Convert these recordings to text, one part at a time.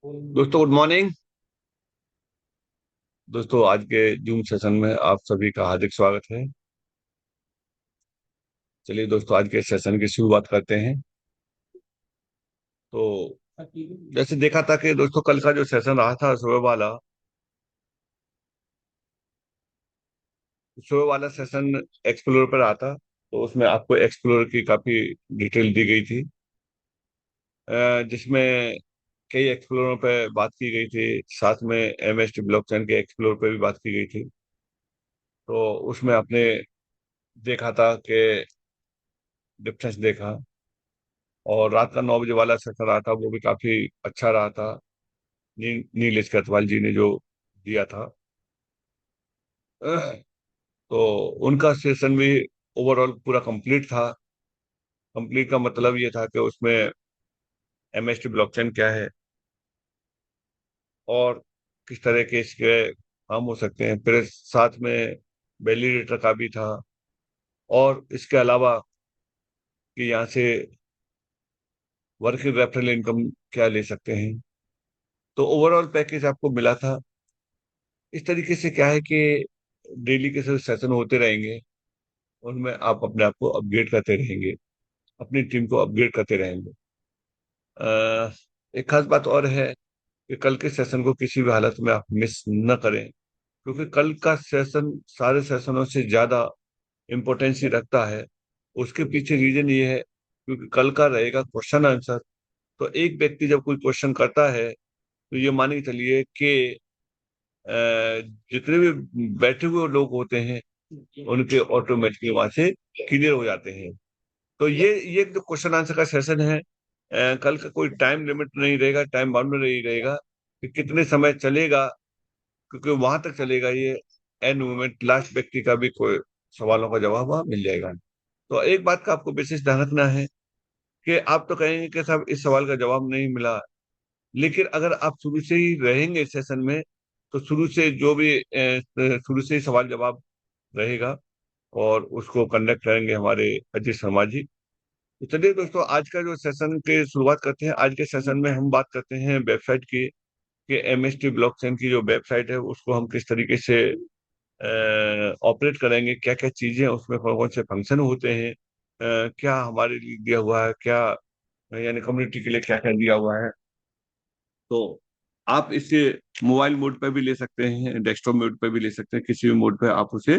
दोस्तों good morning. दोस्तों आज के जूम सेशन में आप सभी का हार्दिक स्वागत है। चलिए दोस्तों आज के सेशन की शुरुआत करते हैं। तो जैसे देखा था कि दोस्तों कल का जो सेशन रहा था सुबह वाला सेशन एक्सप्लोर पर रहा था। तो उसमें आपको एक्सप्लोर की काफी डिटेल दी गई थी, जिसमें कई एक्सप्लोरों पर बात की गई थी, साथ में एमएसटी ब्लॉकचेन के एक्सप्लोर पर भी बात की गई थी। तो उसमें आपने देखा था कि डिफरेंस देखा। और रात का 9 बजे वाला सेशन रहा था, वो भी काफी अच्छा रहा था। नीलेश कटवाल जी ने जो दिया था, तो उनका सेशन भी ओवरऑल पूरा कंप्लीट था। कंप्लीट का मतलब ये था कि उसमें एमएसटी ब्लॉकचेन क्या है और किस तरह के इसके काम हो सकते हैं, फिर साथ में वैलिडेटर का भी था। और इसके अलावा कि यहाँ से वर्किंग रेफरल इनकम क्या ले सकते हैं, तो ओवरऑल पैकेज आपको मिला था। इस तरीके से क्या है कि डेली के सेशन होते रहेंगे, उनमें आप अपने आप को अपग्रेड करते रहेंगे, अपनी टीम को अपग्रेड करते रहेंगे। अ, एक खास बात और है कि कल के सेशन को किसी भी हालत में आप मिस न करें, क्योंकि कल का सेशन सारे सेशनों से ज्यादा इम्पोर्टेंस रखता है। उसके पीछे रीजन ये है क्योंकि कल का रहेगा क्वेश्चन आंसर। तो एक व्यक्ति जब कोई क्वेश्चन करता है तो ये मान के चलिए कि अ, जितने भी बैठे हुए लोग होते हैं उनके ऑटोमेटिकली वहां से क्लियर हो जाते हैं। तो ये जो क्वेश्चन आंसर का सेशन है, कल का कोई टाइम लिमिट नहीं रहेगा, टाइम बाउंड नहीं रहेगा कि कितने समय चलेगा, क्योंकि वहां तक चलेगा ये एंड मोमेंट लास्ट व्यक्ति का भी कोई सवालों का जवाब वहां मिल जाएगा। तो एक बात का आपको विशेष ध्यान रखना है कि आप तो कहेंगे कि साहब इस सवाल का जवाब नहीं मिला, लेकिन अगर आप शुरू से ही रहेंगे सेशन में तो शुरू से जो भी शुरू से ही सवाल जवाब रहेगा और उसको कंडक्ट करेंगे हमारे अजय शर्मा जी। तो चलिए दोस्तों आज का जो सेशन के शुरुआत करते हैं। आज के सेशन में हम बात करते हैं वेबसाइट की, कि एमएसटी ब्लॉकचेन की जो वेबसाइट है उसको हम किस तरीके से ऑपरेट करेंगे, क्या क्या चीजें उसमें, कौन कौन से फंक्शन होते हैं, क्या हमारे लिए दिया हुआ है, क्या यानी कम्युनिटी के लिए क्या क्या दिया हुआ है। तो आप इसे मोबाइल मोड पे भी ले सकते हैं, डेस्कटॉप मोड पे भी ले सकते हैं, किसी भी मोड पे आप उसे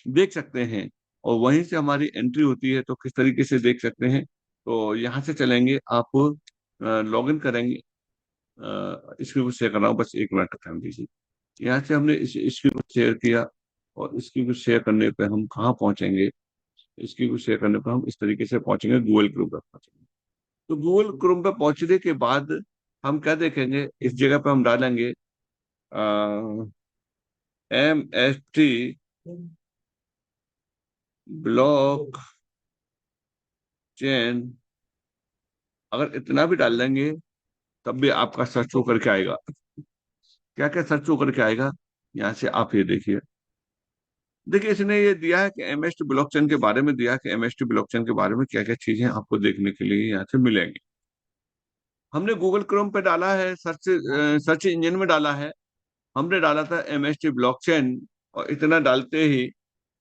देख सकते हैं। और वहीं से हमारी एंट्री होती है, तो किस तरीके से देख सकते हैं। तो यहाँ से चलेंगे, आप लॉग इन करेंगे। इसके को शेयर कर रहा हूँ, बस 1 मिनट का टाइम दीजिए। यहाँ से हमने इसकी को शेयर किया, और इसकी को शेयर करने पे हम कहाँ पहुंचेंगे। इसकी को शेयर करने पर हम इस तरीके से पहुंचेंगे, गूगल क्रोम पर पहुंचेंगे। तो गूगल क्रोम पे पहुंचने के बाद हम क्या देखेंगे, इस जगह पे हम डालेंगे MST ब्लॉक चेन। अगर इतना भी डाल देंगे तब भी आपका सर्च होकर के आएगा। क्या क्या सर्च होकर के आएगा, यहाँ से आप ये देखिए। देखिए इसने ये दिया है कि एमएसटी ब्लॉकचेन के बारे में, दिया कि एमएसटी ब्लॉकचेन के बारे में क्या क्या चीजें आपको देखने के लिए यहाँ से मिलेंगी। हमने गूगल क्रोम पे डाला है, सर्च इंजन में डाला है, हमने डाला था एमएसटी ब्लॉकचेन। और इतना डालते ही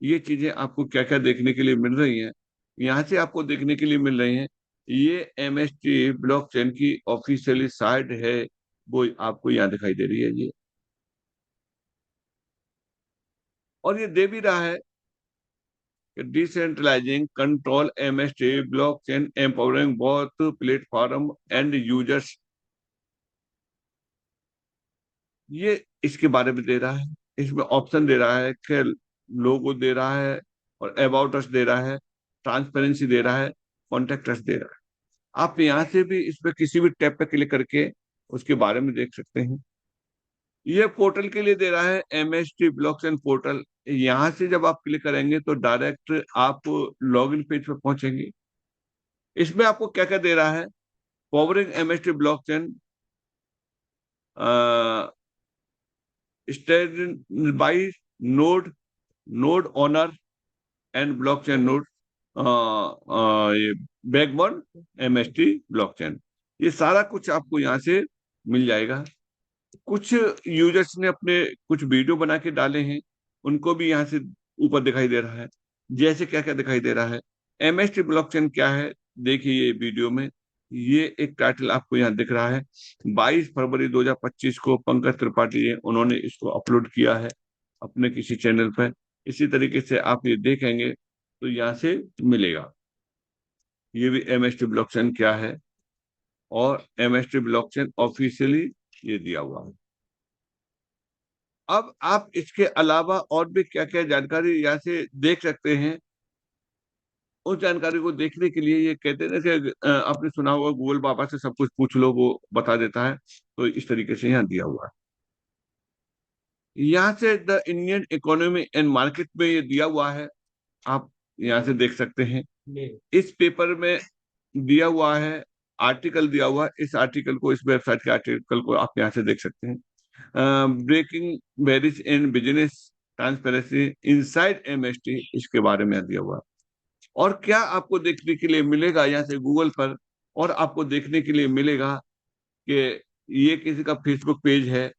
ये चीजें आपको क्या क्या देखने के लिए मिल रही हैं, यहाँ से आपको देखने के लिए मिल रही हैं। ये एमएसटी ब्लॉकचेन की ऑफिशियली साइट है, वो आपको यहाँ दिखाई दे रही है ये। और ये दे भी रहा है कि decentralising control MST blockchain empowering both platform and users. ये इसके बारे में दे रहा है, इसमें ऑप्शन दे रहा है कि लोगो दे रहा है, और अबाउट अस दे रहा है, ट्रांसपेरेंसी दे रहा है, कॉन्टेक्ट अस दे रहा है। आप यहाँ से भी इस पे किसी भी टैब पे क्लिक करके उसके बारे में देख सकते हैं। ये पोर्टल के लिए दे रहा है, एमएसटी ब्लॉकचेन पोर्टल। यहाँ से जब आप क्लिक करेंगे तो डायरेक्ट आप लॉगिन पेज पे पहुंचेंगे। इसमें आपको क्या क्या दे रहा है, powering MST blockchain stayed by node, node owner and blockchain node, ये बैकबोन एमएसटी ब्लॉकचेन। ये सारा कुछ आपको यहाँ से मिल जाएगा। कुछ यूजर्स ने अपने कुछ वीडियो बना के डाले हैं, उनको भी यहाँ से ऊपर दिखाई दे रहा है। जैसे क्या-क्या दिखाई दे रहा है, एमएसटी ब्लॉकचेन क्या है, देखिए ये वीडियो में, ये एक टाइटल आपको यहाँ दिख रहा है। 22 फरवरी 2025 को पंकज त्रिपाठी जी उन्होंने इसको अपलोड किया है अपने किसी चैनल पे। इसी तरीके से आप ये देखेंगे तो यहाँ से मिलेगा। ये भी एमएसटी ब्लॉकचेन क्या है और एमएसटी ब्लॉकचेन ऑफिशियली ये दिया हुआ है। अब आप इसके अलावा और भी क्या-क्या जानकारी यहाँ से देख सकते हैं। उस जानकारी को देखने के लिए ये कहते हैं ना कि आपने सुना होगा गूगल बाबा से सब कुछ पूछ लो, वो बता देता है। तो इस तरीके से यहाँ दिया हुआ है। यहाँ से the Indian economy and market में ये दिया हुआ है, आप यहाँ से देख सकते हैं। इस पेपर में दिया हुआ है, आर्टिकल दिया हुआ है। इस आर्टिकल को, इस वेबसाइट के आर्टिकल को आप यहाँ से देख सकते हैं। Breaking barriers in business transparency inside MST, इसके बारे में दिया हुआ है। और क्या आपको देखने के लिए मिलेगा यहाँ से गूगल पर, और आपको देखने के लिए मिलेगा कि ये किसी का फेसबुक पेज है,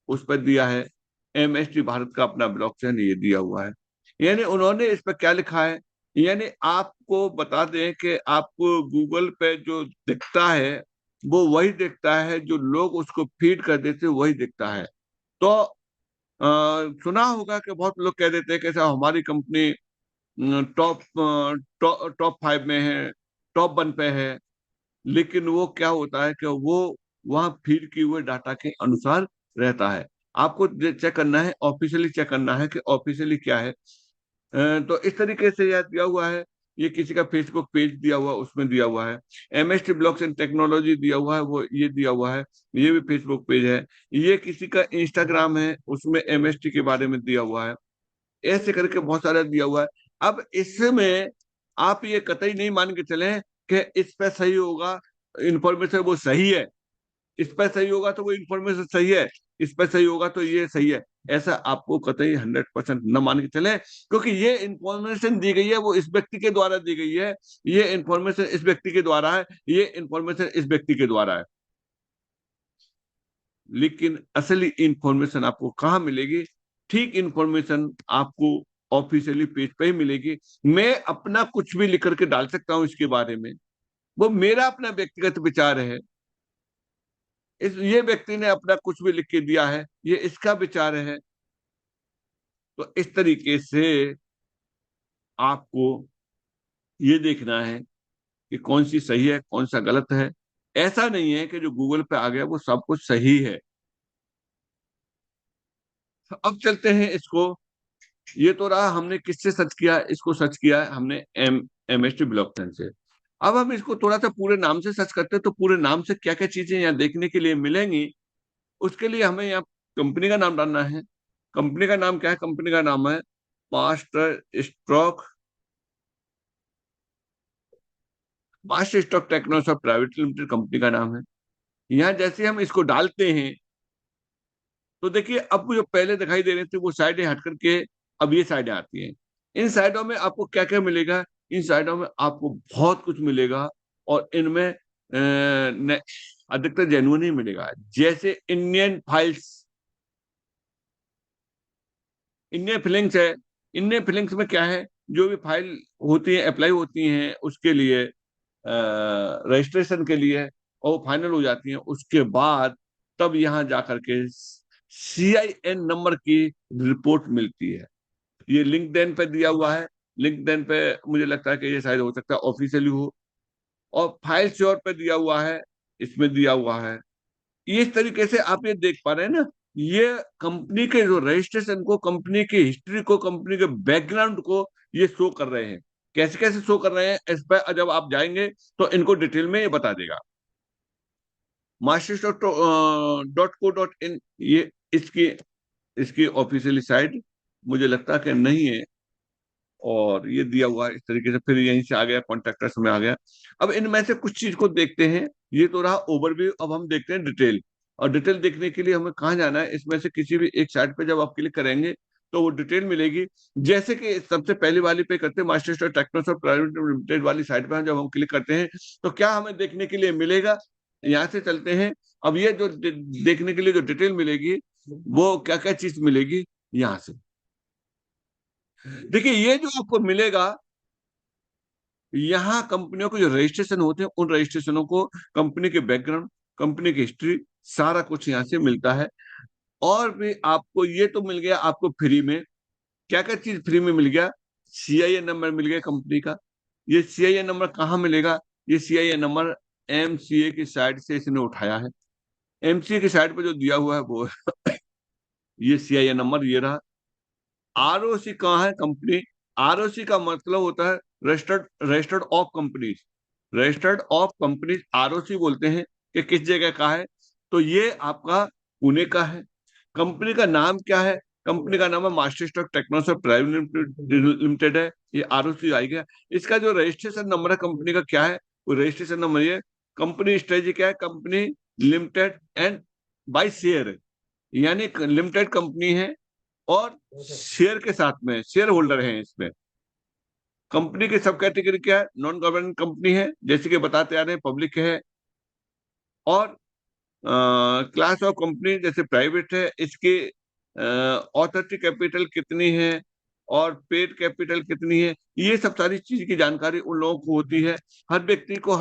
उस पर दिया है एमएसटी भारत का अपना ब्लॉकचेन, ये दिया हुआ है। यानी उन्होंने इस पर क्या लिखा है, यानी आपको बता दें कि आपको गूगल पे जो दिखता है वो वही दिखता है, जो लोग उसको फीड कर देते वही दिखता है। तो सुना होगा कि बहुत लोग कह देते हैं कि साहब हमारी कंपनी टॉप टॉप 5 में है, टॉप 1 पे है, लेकिन वो क्या होता है कि वो वहाँ फीड किए हुए डाटा के अनुसार रहता है। आपको चेक करना है, ऑफिशियली चेक करना है कि ऑफिशियली क्या है। तो इस तरीके से यह दिया हुआ है। ये किसी का फेसबुक पेज दिया हुआ, उसमें दिया हुआ है। एमएसटी ब्लॉकचेन टेक्नोलॉजी दिया हुआ है, वो ये दिया हुआ है, ये भी फेसबुक पेज है। ये किसी का इंस्टाग्राम है, उसमें एमएसटी के बारे में दिया हुआ है। ऐसे करके बहुत सारा दिया हुआ है। अब इसमें आप ये कतई नहीं मान के चले कि इस पे सही होगा, इंफॉर्मेशन वो सही है, इस पे सही होगा तो वो इंफॉर्मेशन सही है, इस पे सही होगा तो ये सही है। ऐसा आपको कतई 100% न मान के चले, क्योंकि ये इंफॉर्मेशन दी गई है वो इस व्यक्ति के द्वारा दी गई है, ये इंफॉर्मेशन इस व्यक्ति के द्वारा है, ये इंफॉर्मेशन इस व्यक्ति के द्वारा है। लेकिन असली इंफॉर्मेशन आपको कहाँ मिलेगी? ठीक इंफॉर्मेशन आपको ऑफिशियली पेज पे ही मिलेगी। मैं अपना कुछ भी लिख करके डाल सकता हूँ इसके बारे में, वो मेरा अपना व्यक्तिगत विचार है। ये व्यक्ति ने अपना कुछ भी लिख के दिया है, ये इसका विचार है। तो इस तरीके से आपको ये देखना है कि कौन सी सही है, कौन सा गलत है। ऐसा नहीं है कि जो गूगल पे आ गया वो सब कुछ सही है। अब चलते हैं इसको, ये तो रहा हमने किससे सर्च किया, इसको सर्च किया है हमने एमएसटी ब्लॉकचेन से। अब हम इसको थोड़ा सा पूरे नाम से सर्च करते हैं, तो पूरे नाम से क्या क्या चीजें यहाँ देखने के लिए मिलेंगी। उसके लिए हमें यहाँ कंपनी का नाम डालना है। कंपनी का नाम क्या है? कंपनी का नाम है master stock, master stock technology private limited company का नाम है। यहाँ जैसे हम इसको डालते हैं तो देखिए अब जो पहले दिखाई दे रहे थे वो साइडें हट करके अब ये साइडें आती हैं। इन साइडों में आपको क्या क्या मिलेगा? इन साइडों में आपको बहुत कुछ मिलेगा, और इनमें अधिकतर जेन्युइन ही मिलेगा। जैसे इंडियन फाइल्स, इंडियन फिलिंग्स है। इंडियन फिलिंग्स में क्या है, जो भी फाइल होती है अप्लाई होती हैं उसके लिए, रजिस्ट्रेशन के लिए, और वो फाइनल हो जाती हैं, उसके बाद तब यहाँ जा करके CIN नंबर की रिपोर्ट मिलती है। ये लिंक्डइन पे दिया हुआ है। लिंक्डइन पे मुझे लगता है कि ये शायद हो सकता है ऑफिशियली हो, और फाइल श्योर पे दिया हुआ है, इसमें दिया हुआ है। ये इस तरीके से आप ये देख पा रहे हैं ना, ये कंपनी के जो रजिस्ट्रेशन को, कंपनी की हिस्ट्री को, कंपनी के बैकग्राउंड को ये शो कर रहे हैं। कैसे कैसे शो कर रहे हैं, इस पर जब आप जाएंगे तो इनको डिटेल में ये बता देगा। mastershop.co.in, ये इसकी इसकी ऑफिशियली साइट मुझे लगता है कि नहीं है, और ये दिया हुआ है इस तरीके से। फिर यहीं से आ गया कॉन्ट्रैक्टर्स में आ गया। अब इनमें से कुछ चीज को देखते हैं। ये तो रहा ओवरव्यू, अब हम देखते हैं डिटेल। और डिटेल देखने के लिए हमें कहाँ जाना है? इसमें से किसी भी एक साइट पे जब आप क्लिक करेंगे तो वो डिटेल मिलेगी। जैसे कि सबसे पहली वाली पे करते हैं, मास्टर स्टोर टेक्नोसॉफ्ट प्राइवेट लिमिटेड वाली साइट पे जब हम क्लिक करते हैं तो क्या हमें देखने के लिए मिलेगा? यहाँ से चलते हैं अब ये जो देखने के लिए जो डिटेल मिलेगी, वो क्या क्या चीज मिलेगी यहां से। देखिए ये जो आपको मिलेगा, यहाँ कंपनियों के जो रजिस्ट्रेशन होते हैं, उन रजिस्ट्रेशनों को, कंपनी के बैकग्राउंड, कंपनी की हिस्ट्री, सारा कुछ यहाँ से मिलता है। और भी आपको ये तो मिल गया आपको फ्री में। क्या क्या चीज फ्री में मिल गया? सीआईए नंबर मिल गया कंपनी का। ये सीआईए नंबर कहाँ मिलेगा? ये सीआईए नंबर एमसीए की साइट से इसने उठाया है। एमसीए की साइट पे जो दिया हुआ है वो ये सीआईए नंबर ये रहा। आरओसी कहाँ है? कंपनी। आरओसी का मतलब होता है registered registered of companies. Registered of companies ROC बोलते हैं कि किस जगह का है। तो ये आपका पुणे का है। कंपनी का नाम क्या है? कंपनी का नाम है master stock Technosoft private limited है। ये आरओसी आई गया। इसका जो रजिस्ट्रेशन नंबर है कंपनी का क्या है? वो रजिस्ट्रेशन नंबर ये। कंपनी स्ट्रेटजी क्या है? Company limited and by share है, यानी लिमिटेड कंपनी है और शेयर के साथ में शेयर होल्डर हैं इसमें। कंपनी की सब कैटेगरी क्या है? नॉन गवर्नमेंट कंपनी है, जैसे कि बताते आ रहे हैं, पब्लिक है। और क्लास ऑफ कंपनी जैसे प्राइवेट है, इसके ऑथोरिटी कैपिटल कितनी है और पेड कैपिटल कितनी है, ये सब सारी चीज की जानकारी उन लोगों को होती है। हर व्यक्ति को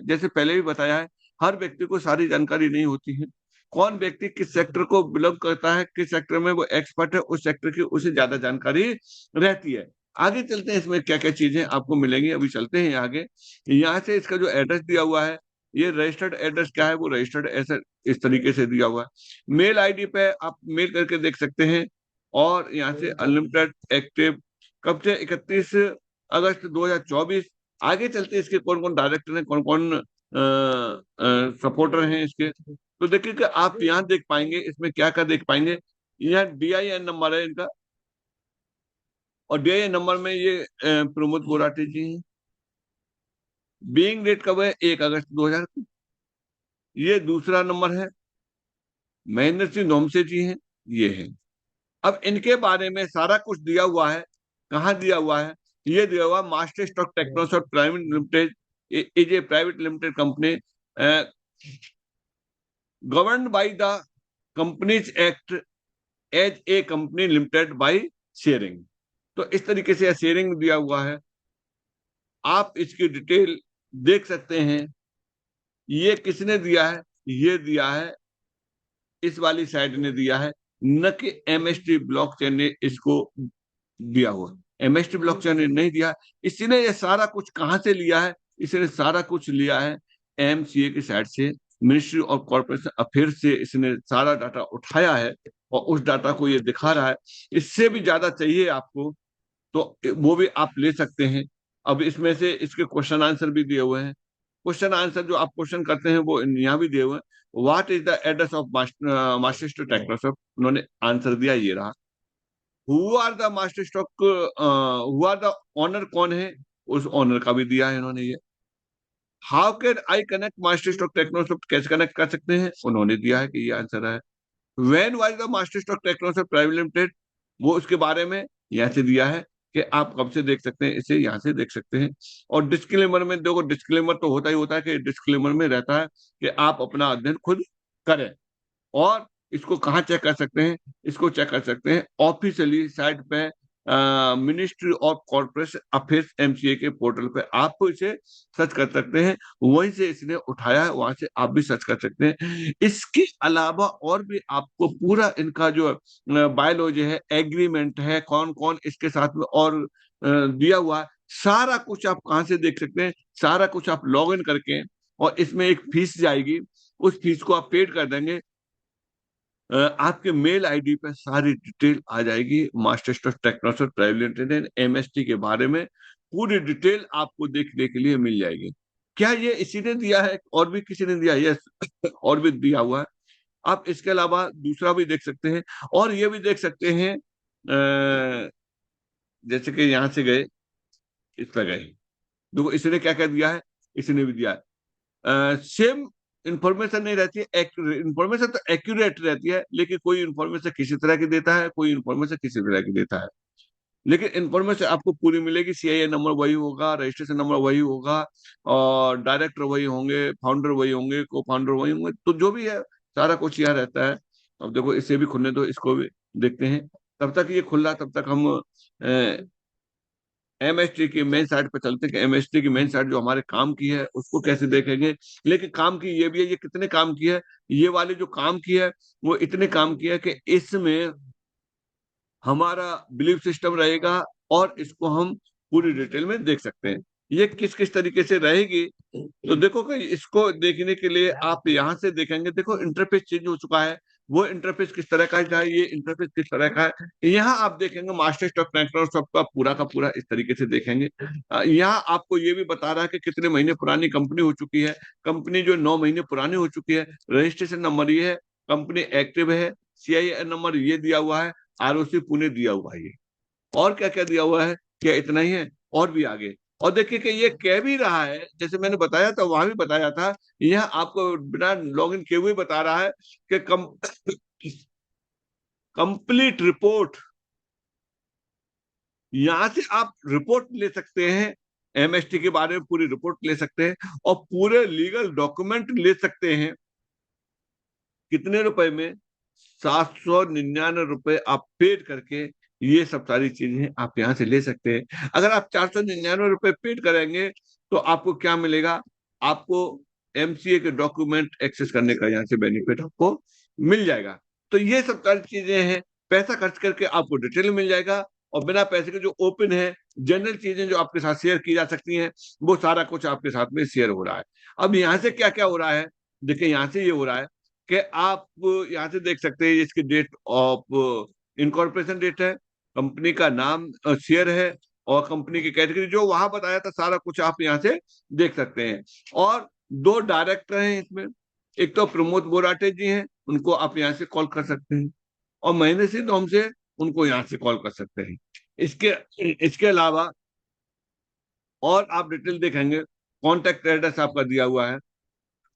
जैसे पहले भी बताया है, हर व्यक्ति को सारी जानकारी नहीं होती है। कौन व्यक्ति किस सेक्टर को बिलोंग करता है, किस सेक्टर में वो एक्सपर्ट है, उस सेक्टर की उसे ज्यादा जानकारी रहती है। आगे चलते हैं, इसमें क्या क्या चीजें आपको मिलेंगी, अभी चलते हैं आगे। यहाँ से इसका जो एड्रेस दिया हुआ है, ये रजिस्टर्ड एड्रेस क्या है? वो रजिस्टर्ड ऐसे इस तरीके से दिया हुआ है। मेल आईडी पे आप मेल करके देख सकते हैं। और यहाँ से अनलिमिटेड एक्टिव कब से? 31 अगस्त 2024। आगे चलते हैं, इसके कौन कौन डायरेक्टर हैं, कौन कौन सपोर्टर हैं इसके। तो देखिए कि आप यहाँ देख पाएंगे, इसमें क्या क्या देख पाएंगे। यहाँ डीआईएन नंबर है इनका, और डीआईएन नंबर में ये प्रमोद गोराटे जी हैं। बीइंग डेट कब है? 1 अगस्त 2000। ये दूसरा नंबर है। महेंद्र सिंह नोमसे जी हैं, ये है। अब इनके बारे में सारा कुछ दिया हुआ है। कहाँ दिया हुआ है? ये दिया हुआ master stock Technosoft private limited is a private limited company governed by the companies act as a company limited by sharing. तो इस तरीके से शेयरिंग दिया हुआ है। आप इसकी डिटेल देख सकते हैं। ये किसने दिया है? ये दिया है, इस वाली साइड ने दिया है, न कि एमएसटी ब्लॉकचेन ने इसको दिया हुआ। एमएसटी ब्लॉकचेन ने नहीं दिया। इसने ये सारा कुछ कहां से लिया है? इसने सारा कुछ लिया है एमसीए की साइड से, मिनिस्ट्री ऑफ कॉर्पोरेशन अफेयर से इसने सारा डाटा उठाया है और उस डाटा को ये दिखा रहा है। इससे भी ज्यादा चाहिए आपको तो वो भी आप ले सकते हैं। अब इसमें से इसके क्वेश्चन आंसर भी दिए हुए हैं। क्वेश्चन आंसर जो आप क्वेश्चन करते हैं वो यहाँ भी दिए हुए हैं। What is the address of master stock Technosoft? उन्होंने आंसर दिया, ये रहा। Who are the master stock, who are the owner, कौन है? उस ऑनर का भी दिया है इन्होंने ये। How can I connect master stock Technosoft? कैसे कनेक्ट कर सकते हैं? उन्होंने दिया है कि ये आंसर है। When was the master stock Technosoft private limited? वो उसके बारे में यहाँ से दिया है कि आप कब से देख सकते हैं, इसे यहाँ से देख सकते हैं। और डिस्क्लेमर में देखो, डिस्क्लेमर तो होता ही होता है कि डिस्क्लेमर में रहता है कि आप अपना अध्ययन खुद करें। और इसको कहाँ चेक कर सकते हैं? इसको चेक कर सकते हैं ऑफिशियली साइट पे, ministry of corporation affairs MCA के पोर्टल पे आप इसे सर्च कर सकते हैं। वहीं से इसने उठाया है, वहां से आप भी सर्च कर सकते हैं। इसके अलावा और भी आपको पूरा इनका जो बायोलॉजी है, एग्रीमेंट है, कौन कौन इसके साथ में और दिया हुआ है, सारा कुछ आप कहाँ से देख सकते हैं? सारा कुछ आप लॉग इन करके, और इसमें एक फीस जाएगी, उस फीस को आप पेड कर देंगे, आपके मेल आईडी पे सारी डिटेल आ जाएगी। Master stock Technosoft private limited MST के बारे में पूरी डिटेल आपको देखने के लिए मिल जाएगी। क्या ये इसी ने दिया है, और भी किसी ने दिया है? यस, और भी दिया हुआ है। आप इसके अलावा दूसरा भी देख सकते हैं, और ये भी देख सकते हैं। जैसे कि यहाँ से गए, इस पर गए, देखो इसने क्या क्या दिया है। इसने भी दिया है सेम इंफॉर्मेशन नहीं रहती है। इंफॉर्मेशन तो एक्यूरेट रहती है, लेकिन कोई इंफॉर्मेशन किसी तरह की देता है, कोई इंफॉर्मेशन किसी तरह की देता है। लेकिन इंफॉर्मेशन आपको पूरी मिलेगी, सीआईए नंबर वही होगा, रजिस्ट्रेशन नंबर वही होगा, और डायरेक्टर वही होंगे, फाउंडर वही होंगे, को फाउंडर वही होंगे, तो जो भी है सारा कुछ यहाँ रहता है। अब देखो इसे भी खुलने दो, इसको भी देखते हैं। तब तक ये खुल रहा, तब तक हम एमएसटी की मेन साइट पे चलते हैं कि एमएसटी की मेन साइट जो हमारे काम की है उसको कैसे देखेंगे। लेकिन काम की ये भी है, ये कितने काम की है, ये वाली जो काम की है वो इतने काम की है कि इसमें हमारा बिलीफ सिस्टम रहेगा, और इसको हम पूरी डिटेल में देख सकते हैं। ये किस किस तरीके से रहेगी, तो देखो कि इसको देखने के लिए आप यहाँ से देखेंगे। देखो इंटरफेस चेंज हो चुका है, वो इंटरफेस किस तरह का है, ये इंटरफेस किस तरह का है। यहाँ आप देखेंगे मास्टर स्टॉक माइक्रोसॉफ्ट का पूरा का पूरा इस तरीके से देखेंगे। यहाँ आपको ये भी बता रहा है कि कितने महीने पुरानी कंपनी हो चुकी है। कंपनी जो 9 महीने पुरानी हो चुकी है, रजिस्ट्रेशन नंबर ये है, कंपनी एक्टिव है, सीआईए नंबर ये दिया हुआ है, आरओसी पुणे दिया हुआ है। ये और क्या क्या दिया हुआ है, क्या इतना ही है, और भी आगे। और देखिए कि ये कह भी रहा है, जैसे मैंने बताया था वहां भी बताया था, यह आपको बिना लॉगिन किए हुए बता रहा है कि कंप्लीट रिपोर्ट, यहां से आप रिपोर्ट ले सकते हैं, एमएसटी के बारे में पूरी रिपोर्ट ले सकते हैं, और पूरे लीगल डॉक्यूमेंट ले सकते हैं। कितने रुपए में? 799 रुपए आप पेड करके ये सब सारी चीजें आप यहाँ से ले सकते हैं। अगर आप 499 रुपए पेड करेंगे तो आपको क्या मिलेगा? आपको एमसीए के डॉक्यूमेंट एक्सेस करने का यहाँ से बेनिफिट आपको मिल जाएगा। तो ये सब सारी चीजें हैं, पैसा खर्च करके आपको डिटेल मिल जाएगा, और बिना पैसे के जो ओपन है, जनरल चीजें जो आपके साथ शेयर की जा सकती हैं, वो सारा कुछ आपके साथ में शेयर हो रहा है। अब यहाँ से क्या क्या हो रहा है, देखिए यहाँ से ये हो रहा है कि आप यहाँ से देख सकते हैं, इसकी डेट ऑफ इनकॉर्पोरेशन डेट है, कंपनी का नाम शेयर है, और कंपनी की कैटेगरी जो वहां बताया था सारा कुछ आप यहाँ से देख सकते हैं। और दो डायरेक्टर हैं इसमें, एक तो प्रमोद बोराटे जी हैं, उनको आप यहाँ से कॉल कर सकते हैं, और महेंद्र सिंह धोम से उनको यहाँ से कॉल कर सकते हैं। इसके इसके अलावा और आप डिटेल देखेंगे, कॉन्टेक्ट एड्रेस आपका दिया हुआ है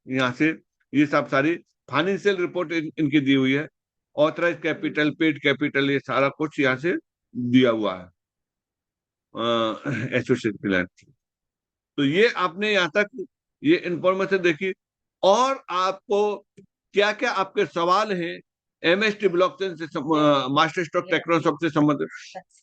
यहाँ से, ये सब सारी फाइनेंशियल रिपोर्ट इनकी दी हुई है, ऑथराइज कैपिटल, पेड कैपिटल, ये सारा कुछ यहाँ से दिया हुआ है एसोसिएट फिनैंस। तो ये आपने यहाँ तक ये इंफॉर्मेशन देखी। और आपको क्या क्या आपके सवाल हैं एमएसटी ब्लॉकचेन से, मास्टर स्ट्रोक टेक्नोसॉफ्ट से संबंधित,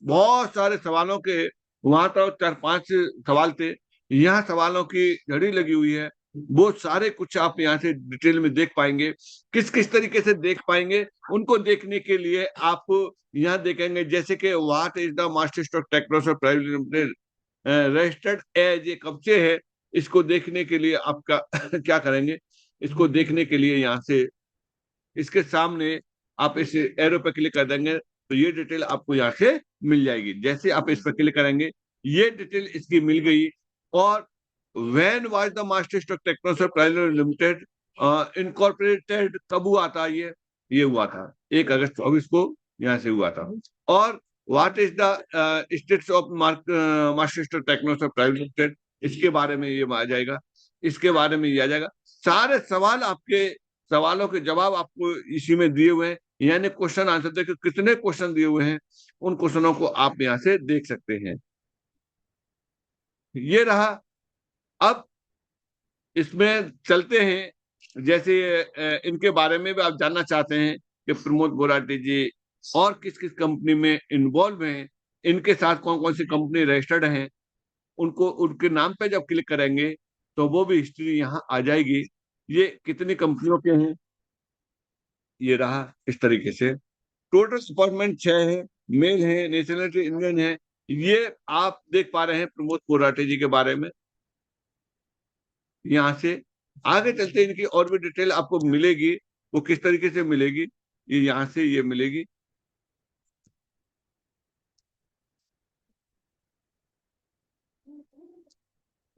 बहुत सारे सवालों के, वहां तो 4-5 सवाल थे, यहाँ सवालों की झड़ी लगी हुई है। वो सारे कुछ आप यहाँ से डिटेल में देख पाएंगे। किस किस तरीके से देख पाएंगे, उनको देखने के लिए आप यहाँ देखेंगे, जैसे कि what is the master stroke Technosoft private limited registered as, ये कब से है, इसको देखने के लिए आपका क्या करेंगे, इसको देखने के लिए यहाँ से इसके सामने आप इस एरो पे क्लिक कर देंगे, तो ये डिटेल आपको यहाँ से मिल जाएगी। जैसे आप इस पर क्लिक करेंगे, ये डिटेल इसकी मिल गई। और when was the master stroke Technosoft private limited incorporated, कब हुआ था? ये हुआ था 1 अगस्त 2024 को, यहाँ से हुआ था। और what is the status of master stroke Technosoft private limited, इसके बारे में ये आ जाएगा, इसके बारे में ये आ जाएगा। सारे सवाल आपके, सवालों के जवाब आपको इसी में दिए हुए हैं, यानी क्वेश्चन आंसर देखिए कितने क्वेश्चन दिए हुए हैं, उन क्वेश्चनों को आप यहाँ से देख सकते हैं। ये रहा। अब इसमें चलते हैं, जैसे इनके बारे में भी आप जानना चाहते हैं कि प्रमोद बोराटे जी और किस किस कंपनी में इन्वॉल्व हैं, इनके साथ कौन कौन सी कंपनी रजिस्टर्ड हैं, उनको उनके नाम पे जब क्लिक करेंगे तो वो भी हिस्ट्री यहाँ आ जाएगी। ये कितनी कंपनियों के हैं, ये रहा इस तरीके से। टोटल डिपार्टमेंट 6 है, मेल है, नेशनलिटी इंडियन है। ये आप देख पा रहे हैं प्रमोद कोराटे जी के बारे में। यहाँ से आगे चलते इनकी और भी डिटेल आपको मिलेगी, वो किस तरीके से मिलेगी, ये यहाँ से ये मिलेगी।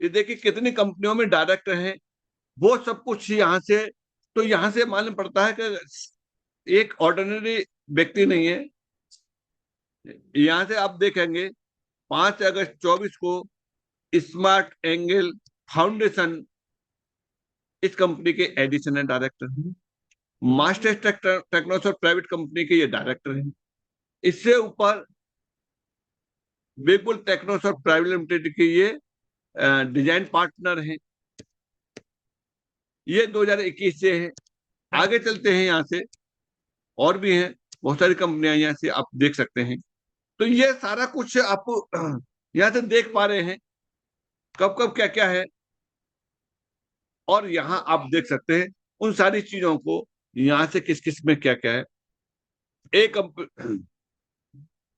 ये देखिए कितनी कंपनियों में डायरेक्टर हैं, वो सब कुछ यहाँ से, तो यहाँ से मालूम पड़ता है कि एक ऑर्डिनरी व्यक्ति नहीं है। यहाँ से आप देखेंगे 5 अगस्त 2024 को स्मार्ट एंगल फाउंडेशन इस कंपनी के एडिशनल डायरेक्टर हैं। मास्टर टेक्नोसॉफ्ट प्राइवेट कंपनी के ये डायरेक्टर हैं। इससे ऊपर बिगबुल टेक्नोसॉफ्ट प्राइवेट लिमिटेड के ये डिजाइन पार्टनर हैं। ये 2021 से है। आगे चलते हैं, यहाँ से और भी हैं बहुत सारी कंपनियां, यहाँ से आप देख सकते हैं। तो ये सारा कुछ आप यहाँ से देख पा रहे हैं कब कब क्या क्या है, और यहाँ आप देख सकते हैं उन सारी चीजों को, यहाँ से किस किस में क्या क्या है। एक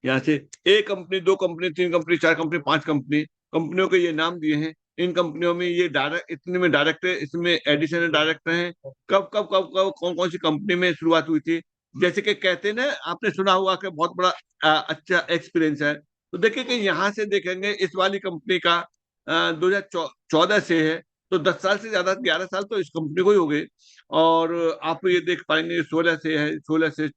यहाँ से एक कंपनी, दो कंपनी, तीन कंपनी, चार कंपनी, पांच कंपनी, कंपनियों के ये नाम दिए हैं। इन कंपनियों में ये डायरेक्ट, इतने में डायरेक्टर, इसमें एडिशनल डायरेक्टर हैं। कब कब कब कब कौन कौन सी कंपनी में शुरुआत हुई थी। जैसे कि कहते हैं ना, आपने सुना हुआ कि बहुत बड़ा अच्छा एक्सपीरियंस है। तो देखिए कि यहाँ से देखेंगे इस वाली कंपनी का 2014 से है, तो 10 साल से ज्यादा, 11 साल तो इस कंपनी को ही हो गए। और आप ये देख पाएंगे 16 से है, 16 से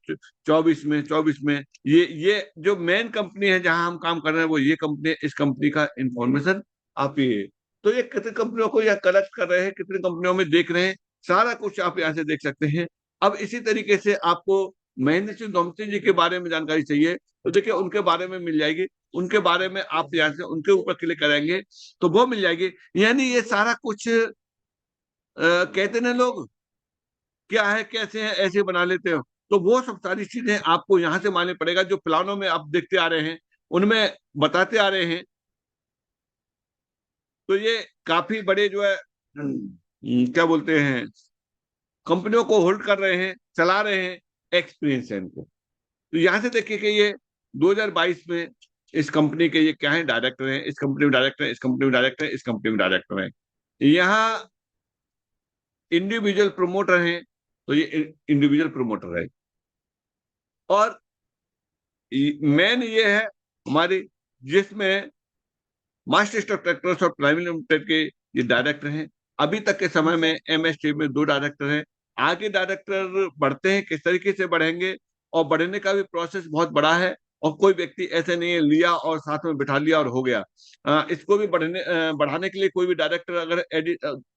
24 में ये जो मेन कंपनी है जहां हम काम कर रहे हैं वो ये कंपनी है। इस कंपनी का इंफॉर्मेशन आप ये, तो ये कितनी कंपनियों को यह कलेक्ट कर रहे हैं, कितनी कंपनियों में देख रहे हैं, सारा कुछ आप यहाँ से देख सकते हैं। अब इसी तरीके से आपको महेंद्र सिंह धोमसी जी के बारे में जानकारी चाहिए, तो देखिए उनके बारे में मिल जाएगी। उनके बारे में आप यहाँ से उनके ऊपर क्लिक करेंगे तो वो मिल जाएगी। यानी ये सारा कुछ कहते ना लोग, क्या है कैसे है ऐसे बना लेते हो, तो वो सब सारी चीजें आपको यहाँ से माननी पड़ेगा। जो प्लानों में आप देखते आ रहे हैं उनमें बताते आ रहे हैं। तो ये काफी बड़े जो है क्या बोलते हैं, कंपनियों को होल्ड कर रहे हैं, चला रहे हैं, एक्सपीरियंस है इनको। तो यहाँ से देखिए कि ये 2022 में इस कंपनी के ये क्या है, डायरेक्टर हैं, इस कंपनी में डायरेक्टर है, इस कंपनी में डायरेक्टर है, इस कंपनी में डायरेक्टर है। यहाँ इंडिविजुअल प्रमोटर हैं, तो ये इंडिविजुअल प्रमोटर है। और मेन ये है हमारी, जिसमें मास्टर स्ट्रक ट्रैक्टर्स और प्राइवेट लिमिटेड के ये डायरेक्टर हैं। अभी तक के समय में एमएसटी में 2 डायरेक्टर हैं। आगे डायरेक्टर बढ़ते हैं, किस तरीके से बढ़ेंगे, और बढ़ने का भी प्रोसेस बहुत बड़ा है। और कोई व्यक्ति ऐसे नहीं है लिया और साथ में बिठा लिया और हो गया। इसको भी बढ़ाने के लिए कोई भी डायरेक्टर अगर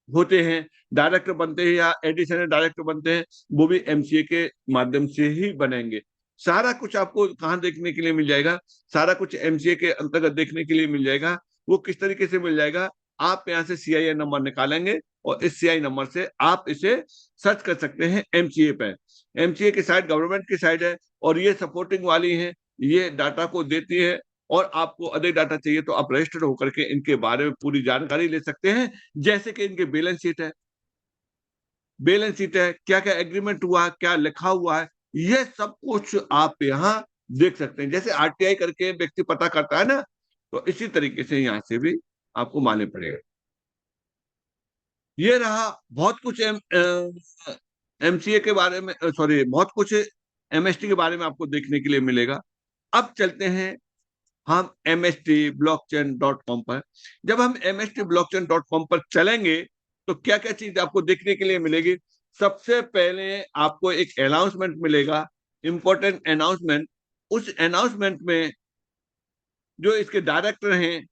होते हैं, डायरेक्टर बनते हैं या एडिशनल डायरेक्टर बनते हैं, वो भी एमसीए के माध्यम से ही बनेंगे। सारा कुछ आपको कहाँ देखने के लिए मिल जाएगा, सारा कुछ एमसीए के अंतर्गत देखने के लिए मिल जाएगा। वो किस तरीके से मिल जाएगा, आप यहाँ से सीआईए नंबर निकालेंगे और इस सीआई नंबर से आप इसे सर्च कर सकते हैं एमसीए पे। एमसीए की साइट गवर्नमेंट की साइट है, और ये सपोर्टिंग वाली है, ये डाटा को देती है। और आपको अधिक डाटा चाहिए तो आप रजिस्टर्ड होकर के इनके बारे में पूरी जानकारी ले सकते हैं। जैसे कि इनके बैलेंस शीट है, बैलेंस शीट है, क्या क्या एग्रीमेंट हुआ है, क्या लिखा हुआ है, ये सब कुछ आप यहाँ देख सकते हैं। जैसे आरटीआई करके व्यक्ति पता करता है ना, तो इसी तरीके से यहाँ से भी आपको मालूम पड़ेगा। ये रहा बहुत कुछ एमसीए के बारे में, सॉरी, बहुत कुछ एमएसटी के बारे में आपको देखने के लिए मिलेगा। अब चलते हैं हम mstblockchain.com पर। जब हम mstblockchain.com पर चलेंगे तो क्या क्या चीज आपको देखने के लिए मिलेगी। सबसे पहले आपको एक अनाउंसमेंट मिलेगा, इंपॉर्टेंट अनाउंसमेंट। उस अनाउंसमेंट में जो इसके डायरेक्टर हैं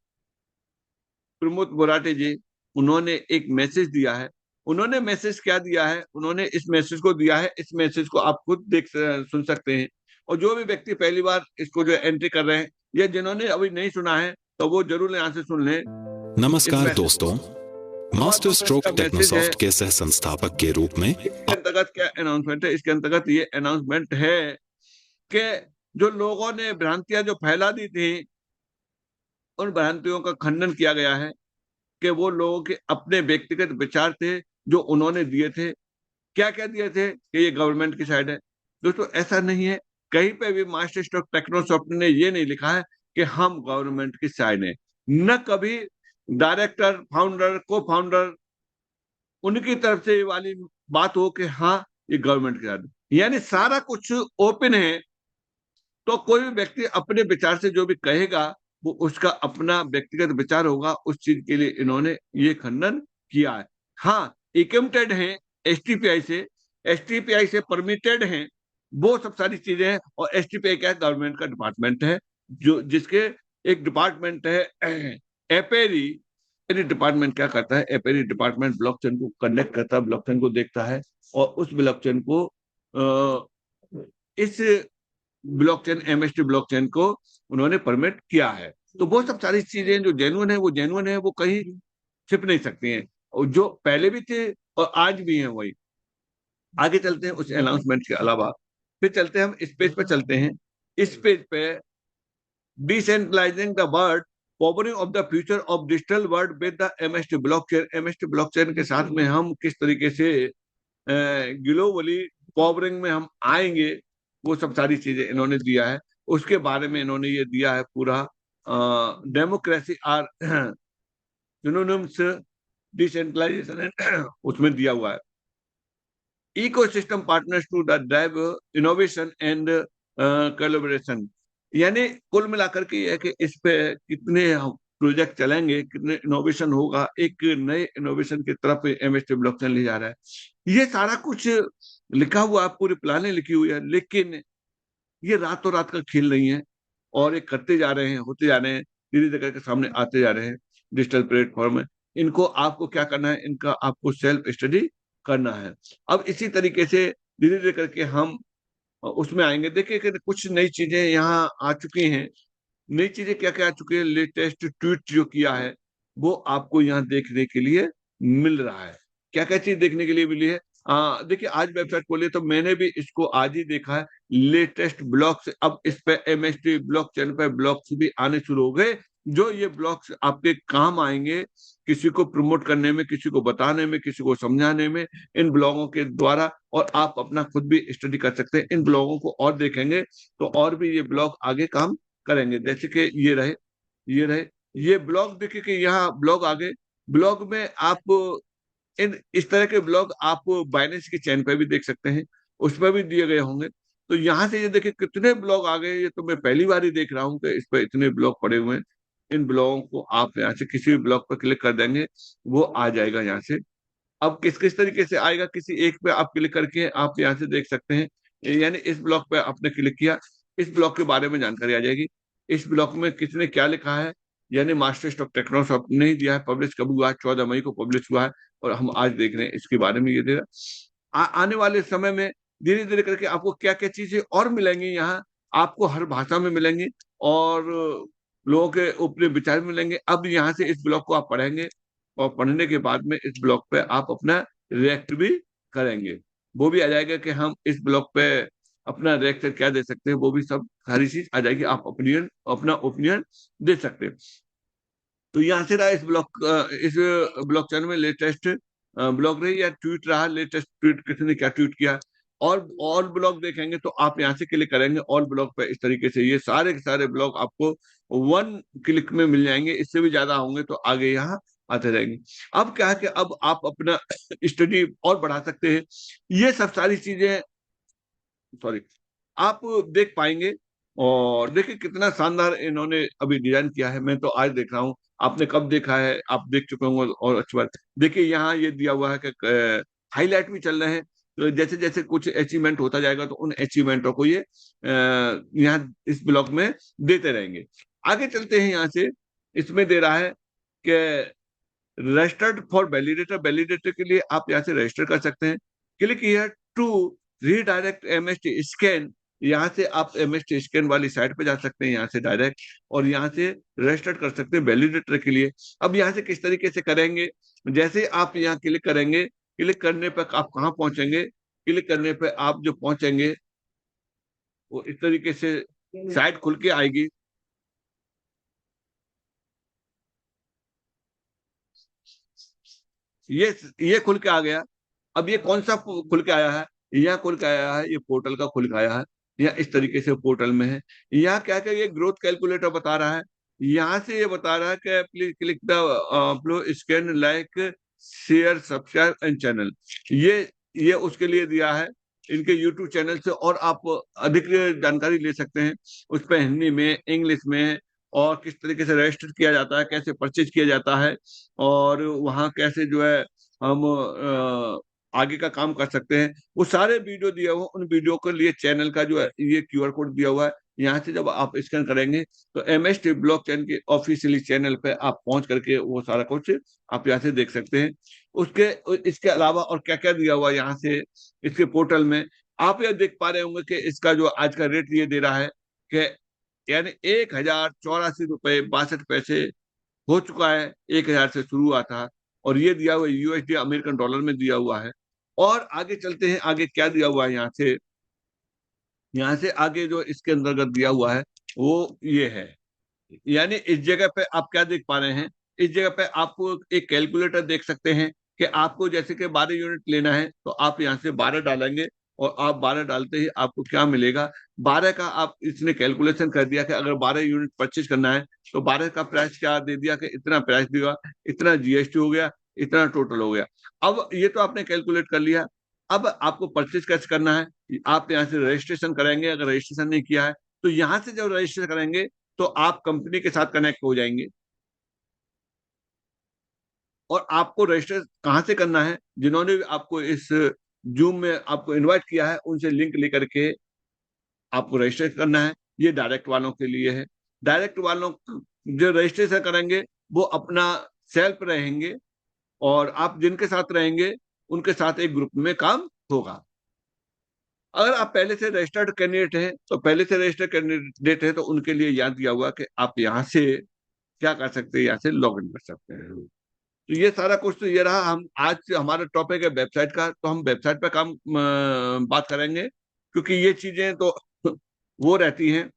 प्रमोद बोराटे जी, उन्होंने एक मैसेज दिया है। उन्होंने मैसेज क्या दिया है, उन्होंने इस मैसेज को दिया है। इस मैसेज को आप खुद सुन सकते हैं। और जो भी व्यक्ति पहली बार इसको जो एंट्री कर रहे हैं, या जिन्होंने अभी नहीं सुना है, तो वो जरूर यहाँ से सुन लें। नमस्कार दोस्तों, मास्टर स्ट्रोक टेक्नोसॉफ्ट के सह संस्थापक के रूप में इसके अंतर्गत क्या अनाउंसमेंट है, इसके अंतर्गत ये अनाउंसमेंट है कि जो लोगों ने भ्रांतियां जो फैला दी थी, उन भ्रांतियों का खंडन किया गया है कि वो लोगों के अपने व्यक्तिगत विचार थे जो उन्होंने दिए थे। क्या क्या दिए थे कि ये गवर्नमेंट की साइड है। दोस्तों ऐसा नहीं है, कहीं पे भी मास्टर स्ट्रोक टेक्नोसॉफ्ट ने ये नहीं लिखा है कि हम गवर्नमेंट की साइड है। न कभी डायरेक्टर, फाउंडर, को फाउंडर, उनकी तरफ से ये वाली बात हो कि हाँ ये गवर्नमेंट की साइड है। यानी सारा कुछ ओपन है। तो कोई भी व्यक्ति अपने विचार से जो भी कहेगा वो उसका अपना व्यक्तिगत विचार होगा। उस चीज के लिए इन्होंने ये खंडन किया है। हाँ, इकम्प्टेड है एसटीपीआई से, एसटीपीआई से परमिटेड है, वो सब सारी चीजें हैं। और एसटीपीआई क्या है, गवर्नमेंट का डिपार्टमेंट है, जो जिसके एक डिपार्टमेंट है एपेरी। एपेरी डिपार्टमेंट क्या करता है, एपेरी डिपार्टमेंट ब्लॉकचेन को कनेक्ट करता है, ब्लॉकचेन को देखता है, और उस ब्लॉकचेन को इस ब्लॉकचेन, एमएसटी ब्लॉकचेन को उन्होंने परमिट किया है। तो वो सब सारी चीजें जो जेन्युइन है वो जेन्युइन है, वो कहीं छिप नहीं सकती हैं, और जो पहले भी थे और आज भी हैं वही। आगे चलते हैं उस अनाउंसमेंट के अलावा, फिर चलते हैं हम इस पेज पे चलते हैं। इस पेज पे decentralising the world, powering of the future of digital world with the MST blockchain. MST blockchain के साथ में हम किस तरीके से ग्लोबली पावरिंग में हम आएंगे, वो सब सारी चीजें इन्होंने दिया है। उसके बारे में इन्होंने ये दिया है पूरा, डेमोक्रेसी आर सिनोनिम्स डिसेंट्रलाइजेशन उसमें दिया हुआ है। Ecosystem partners to drive innovation and collaboration. यानी कुल मिलाकर के ये है कि इस पे कितने प्रोजेक्ट चलेंगे, कितने इनोवेशन होगा, एक नए इनोवेशन की तरफ एमएसटी ब्लॉकचेन ले जा रहा है। ये सारा कुछ लिखा हुआ है, पूरी प्लानिंग लिखी हुई है, लेकिन ये रातों रात का खेल नहीं है, और ये करते जा रहे हैं, होते जा रहे हैं, धीरे धीरे करके सामने आते जा रहे हैं डिजिटल प्लेटफॉर्म में। इनको आपको क्या करना है, इनका आपको सेल्फ स्टडी करना है। अब इसी तरीके से धीरे धीरे करके हम उसमें आएंगे। देखिए कि कुछ नई चीजें यहाँ आ चुकी हैं। नई चीजें क्या क्या आ चुकी है, लेटेस्ट ट्वीट जो किया है वो आपको यहाँ देखने के लिए मिल रहा है। क्या क्या चीज देखने के लिए मिली है, देखिए आज वेबसाइट खोली तो मैंने भी इसको आज ही देखा है। लेटेस्ट ब्लॉग्स, अब इस पे एमएसटी ब्लॉक चैनल पे ब्लॉग्स भी आने शुरू हो गए, जो ये ब्लॉग्स आपके काम आएंगे, किसी को प्रमोट करने में, किसी को बताने में, किसी को समझाने में, इन ब्लॉगों के द्वारा। और आप अपना खुद भी स्टडी कर सकते हैं इन ब्लॉगों को, और देखेंगे तो और भी ये ब्लॉग आगे काम करेंगे। जैसे कि ये रहे ये ब्लॉग, देखिए कि यहाँ ब्लॉग आगे, ब्लॉग में आप इन इस तरह के ब्लॉग आप बाइनेंस की चैन पे भी देख सकते हैं, उसमें भी दिए गए होंगे। तो यहाँ से ये देखिए कितने ब्लॉग आ गए, ये तो मैं पहली बार ही देख रहा हूँ कि इस पे इतने ब्लॉग पड़े हुए हैं। इन ब्लॉगों को आप यहाँ से किसी भी ब्लॉग पर क्लिक कर देंगे, वो आ जाएगा यहाँ से। अब किस किस तरीके से आएगा, किसी एक पे आप क्लिक करके आप यहाँ से देख सकते हैं। यानी इस ब्लॉग पे आपने क्लिक किया, इस ब्लॉग के बारे में जानकारी आ जाएगी। इस ब्लॉग में किसने क्या लिखा है, यानी मास्टर स्ट्रोक टेक्नोसॉफ्ट ने ही दिया है। पब्लिश कब हुआ है, 14 मई को पब्लिश हुआ है, और हम आज देख रहे हैं इसके बारे में। ये दे रहा आने वाले समय में धीरे धीरे करके आपको क्या क्या चीजें और मिलेंगी, यहाँ आपको हर भाषा में मिलेंगी, और लोगों के अपने विचार मिलेंगे। अब यहाँ से इस ब्लॉग को आप पढ़ेंगे, और पढ़ने के बाद में इस ब्लॉग पे आप अपना रिएक्ट भी करेंगे। वो भी आ जाएगा कि हम इस ब्लॉग पे अपना रिएक्शन क्या दे सकते हैं, वो भी सब सारी चीज आ जाएगी। आप अपना ओपिनियन दे सकते हैं। तो यहाँ से रहा इस ब्लॉक चैनल में लेटेस्ट ब्लॉग रही या ट्वीट रहा, लेटेस्ट ट्वीट किसने क्या ट्वीट किया। और ब्लॉग देखेंगे तो आप यहाँ से क्लिक करेंगे ऑल ब्लॉग पे, इस तरीके से ये सारे के सारे ब्लॉग आपको वन क्लिक में मिल जाएंगे। इससे भी ज्यादा होंगे तो आगे यहाँ आते रहेंगे। अब क्या है कि अब आप अपना स्टडी और बढ़ा सकते हैं। ये सब सारी चीजें, सॉरी, आप देख पाएंगे। और देखिए कितना शानदार इन्होंने अभी डिजाइन किया है, मैं तो आज देख रहा हूँ। आपने कब देखा है, आप देख चुके होंगे, और अच्छी बात। देखिए यहाँ ये दिया हुआ है कि हाईलाइट भी चल रहे हैं, तो जैसे जैसे कुछ अचीवमेंट होता जाएगा तो उन अचीवमेंटों को ये यहाँ इस ब्लॉग में देते रहेंगे। आगे चलते हैं यहाँ से। इसमें दे रहा है कि रजिस्टर्ड फॉर वैलिडेटर, वैलिडेटर के लिए आप यहाँ से रजिस्टर कर सकते हैं। Click here to redirect MST scan, यहाँ से आप एमएसटी स्कैन वाली साइट पे जा सकते हैं यहाँ से डायरेक्ट, और यहाँ से रजिस्टर कर सकते हैं वैलिडेटर के लिए। अब यहाँ से किस तरीके से करेंगे, जैसे आप यहाँ क्लिक करेंगे, क्लिक करने पर आप कहाँ पहुंचेंगे, क्लिक करने पर आप जो पहुंचेंगे वो इस तरीके से साइट खुल के आएगी। ये खुल के आ गया। अब ये कौन सा खुल के आया है, यहाँ खुल के आया है, ये पोर्टल का खुल के आया है। यहाँ इस तरीके से पोर्टल में है। यहाँ क्या क्या ये ग्रोथ कैलकुलेटर बता रहा है। यहाँ से ये बता रहा है कि please click the flow scan like share subscribe and channel. ये उसके लिए दिया है इनके यूट्यूब चैनल से, और आप अधिक जानकारी ले सकते हैं उस पर, हिंदी में, इंग्लिश में, और किस तरीके से रजिस्टर किया जाता है, कैसे परचेज किया जाता है, और वहाँ कैसे जो है हम आगे का काम कर सकते हैं। वो सारे वीडियो दिया हुआ, उन वीडियो के लिए चैनल का जो है ये क्यूआर कोड दिया हुआ है। यहाँ से जब आप स्कैन करेंगे तो एमएसटी ब्लॉक चैन के ऑफिशियली चैनल पे आप पहुंच करके वो सारा कुछ आप यहाँ से देख सकते हैं। उसके इसके अलावा और क्या क्या दिया हुआ यहाँ से इसके पोर्टल में, आप ये देख पा रहे होंगे कि इसका जो आज का रेट ये दे रहा है कि यानी 1084 रुपये 62 पैसे हो चुका है। 1000 से शुरू हुआ था और ये दिया हुआ यूएसडी अमेरिकन डॉलर में दिया हुआ है। और आगे चलते हैं, आगे क्या दिया हुआ है यहाँ से आगे जो इसके अंतर्गत दिया हुआ है वो ये है। यानी इस जगह पे आप क्या देख पा रहे हैं, इस जगह पे आपको एक कैलकुलेटर देख सकते हैं कि आपको जैसे कि 12 यूनिट लेना है तो आप यहाँ से 12 डालेंगे और आप 12 डालते ही आपको क्या मिलेगा, 12 का आप इसने कैलकुलेशन कर दिया कि अगर 12 यूनिट परचेज करना है तो 12 का प्राइस क्या दे दिया कि इतना प्राइस दिया, इतना जीएसटी हो गया, इतना टोटल हो गया। अब ये तो आपने कैलकुलेट कर लिया। अब आपको परचेज कैसे करना है, आप यहाँ से रजिस्ट्रेशन करेंगे। अगर रजिस्ट्रेशन नहीं किया है तो यहाँ से जब रजिस्ट्रेशन करेंगे तो आप कंपनी के साथ कनेक्ट हो जाएंगे। और आपको रजिस्टर कहाँ से करना है, जिन्होंने भी आपको इस जूम में आपको इनवाइट किया है उनसे लिंक लेकर के आपको रजिस्टर करना है। ये डायरेक्ट वालों के लिए है। डायरेक्ट वालों जो रजिस्ट्रेशन करेंगे वो अपना सेल्फ रहेंगे और आप जिनके साथ रहेंगे उनके साथ एक ग्रुप में काम होगा। अगर आप पहले से रजिस्टर्ड कैंडिडेट हैं तो पहले से रजिस्टर्ड कैंडिडेट है तो उनके लिए याद दिया हुआ कि आप यहाँ से क्या कर सकते हैं, यहाँ से लॉग इन कर सकते हैं। तो ये सारा कुछ तो ये रहा। हम आज हमारा टॉपिक है वेबसाइट का, तो हम वेबसाइट पर काम बात करेंगे क्योंकि ये चीजें तो वो रहती हैं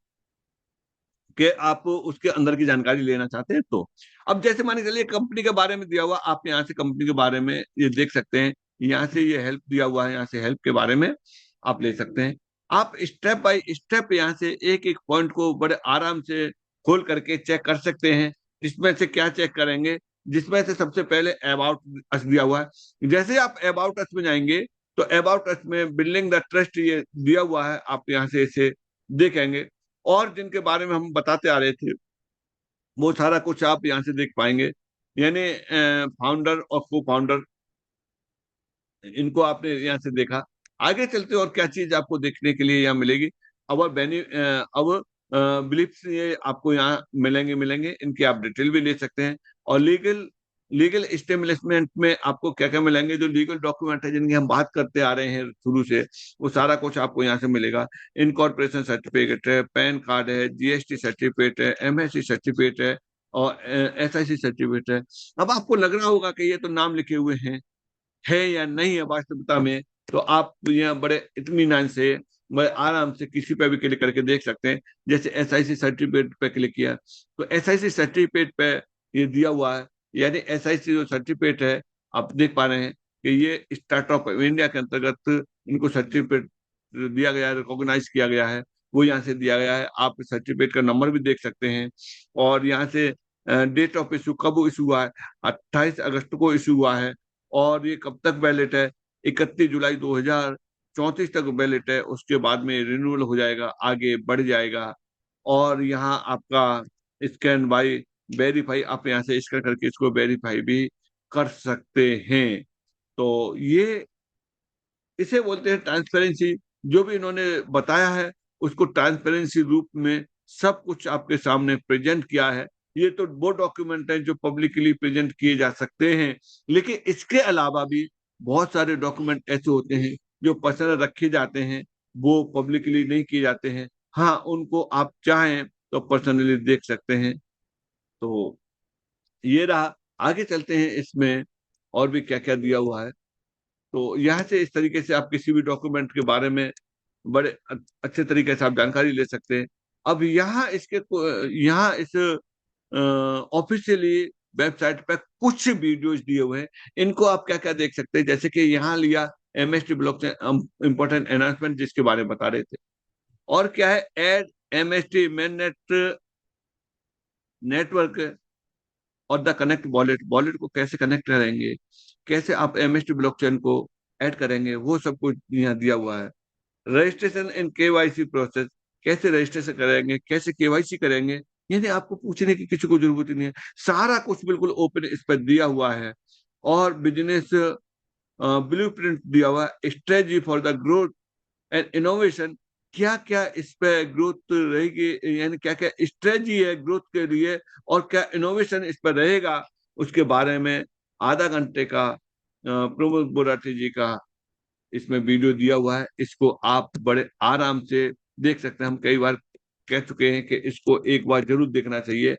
कि आप उसके अंदर की जानकारी लेना चाहते हैं। तो अब जैसे मान के चलिए कंपनी के बारे में दिया हुआ, आप यहाँ से कंपनी के बारे में ये देख सकते हैं। यहाँ से ये हेल्प दिया हुआ है, यहाँ से हेल्प के बारे में आप ले सकते हैं। आप स्टेप बाय स्टेप यहाँ से एक एक पॉइंट को बड़े आराम से खोल करके चेक कर सकते हैं। इसमें से क्या चेक करेंगे, जिसमें से सबसे पहले अबाउट अस दिया हुआ है। जैसे आप अबाउट अस में जाएंगे तो अबाउट अस में बिल्डिंग द ट्रस्ट ये दिया हुआ है, आप यहाँ से इसे देखेंगे। और जिनके बारे में हम बताते आ रहे थे वो सारा कुछ आप यहाँ से देख पाएंगे। यानी फाउंडर और को फाउंडर, इनको आपने यहाँ से देखा। आगे चलते और क्या चीज आपको देखने के लिए यहाँ मिलेगी, अवर बेनी अब बिलीफ्स ये आपको यहाँ मिलेंगे इनकी आप डिटेल भी ले सकते हैं। और लीगल लीगल स्टेब्लिशमेंट में आपको क्या क्या मिलेंगे, जो लीगल डॉक्यूमेंट है जिनकी हम बात करते आ रहे हैं शुरू से, वो सारा कुछ आपको यहाँ से मिलेगा। इनकॉर्पोरेशन सर्टिफिकेट है, पैन कार्ड है, जीएसटी सर्टिफिकेट है, एमएससी सर्टिफिकेट है और एसआईसी सर्टिफिकेट है। अब आपको लग रहा होगा कि ये तो नाम लिखे हुए हैं, है या नहीं है वास्तविकता में, तो आप यहाँ बड़े इत्मीनान से बड़े आराम से किसी पे भी क्लिक करके देख सकते हैं। जैसे एसआईसी सर्टिफिकेट पे क्लिक किया तो एसआईसी सर्टिफिकेट पे ये दिया हुआ है। यानी एसआईसी जो सर्टिफिकेट है, आप देख पा रहे हैं कि ये स्टार्टअप इंडिया के अंतर्गत इनको सर्टिफिकेट दिया गया है, रिकॉग्नाइज किया गया है, वो यहाँ से दिया गया है। आप सर्टिफिकेट का नंबर भी देख सकते हैं। और यहाँ से डेट ऑफ इशू कब इशू हुआ है, 28 अगस्त को इशू हुआ है। और ये कब तक वैलिड है, 31 जुलाई 2034 तक वैलिड है। उसके बाद में रिन्यूअल हो जाएगा, आगे बढ़ जाएगा। और यहाँ आपका स्कैन बाय वेरीफाई, आप यहाँ से स्कैन करके इसको वेरीफाई भी कर सकते हैं। तो ये इसे बोलते हैं ट्रांसपेरेंसी। जो भी इन्होंने बताया है उसको ट्रांसपेरेंसी रूप में सब कुछ आपके सामने प्रेजेंट किया है। ये तो वो डॉक्यूमेंट है जो पब्लिकली प्रेजेंट किए जा सकते हैं, लेकिन इसके अलावा भी बहुत सारे डॉक्यूमेंट ऐसे होते हैं जो पर्सनल रखे जाते हैं, वो पब्लिकली नहीं किए जाते हैं। हाँ, उनको आप चाहें तो पर्सनली देख सकते हैं। तो ये रहा। आगे चलते हैं, इसमें और भी क्या क्या दिया हुआ है। तो यहाँ से इस तरीके से आप किसी भी डॉक्यूमेंट के बारे में बड़े अच्छे तरीके से आप जानकारी ले सकते हैं। अब यहाँ इस ऑफिशियली वेबसाइट पे कुछ वीडियोज दिए हुए हैं। इनको आप क्या क्या देख सकते हैं, जैसे कि यहाँ लिया एमएसटी ब्लॉकचेन इंपॉर्टेंट अनाउंसमेंट जिसके बारे में बता रहे थे। और क्या है, एड एमएसटी मेन नेटवर्क और द कनेक्ट वॉलेट, वॉलेट को कैसे कनेक्ट करेंगे, कैसे आप एमएसटी ब्लॉकचेन को ऐड करेंगे, वो सब कुछ यहाँ दिया हुआ है। रजिस्ट्रेशन इन केवाईसी प्रोसेस, कैसे रजिस्ट्रेशन करेंगे, कैसे केवाईसी करेंगे, यानी आपको पूछने की किसी को जरूरत ही नहीं है। सारा कुछ बिल्कुल ओपन इस पर दिया हुआ है। और बिजनेस ब्लूप्रिंट दिया हुआ है, strategy for the growth and innovation, क्या क्या इस पे ग्रोथ रहेगी, यानी क्या क्या स्ट्रेटजी है ग्रोथ के लिए और क्या इनोवेशन इस पर रहेगा, उसके बारे में आधा घंटे का प्रमोद बोराटी जी का इसमें वीडियो दिया हुआ है। इसको आप बड़े आराम से देख सकते हैं। हम कई बार कह चुके हैं कि इसको एक बार जरूर देखना चाहिए।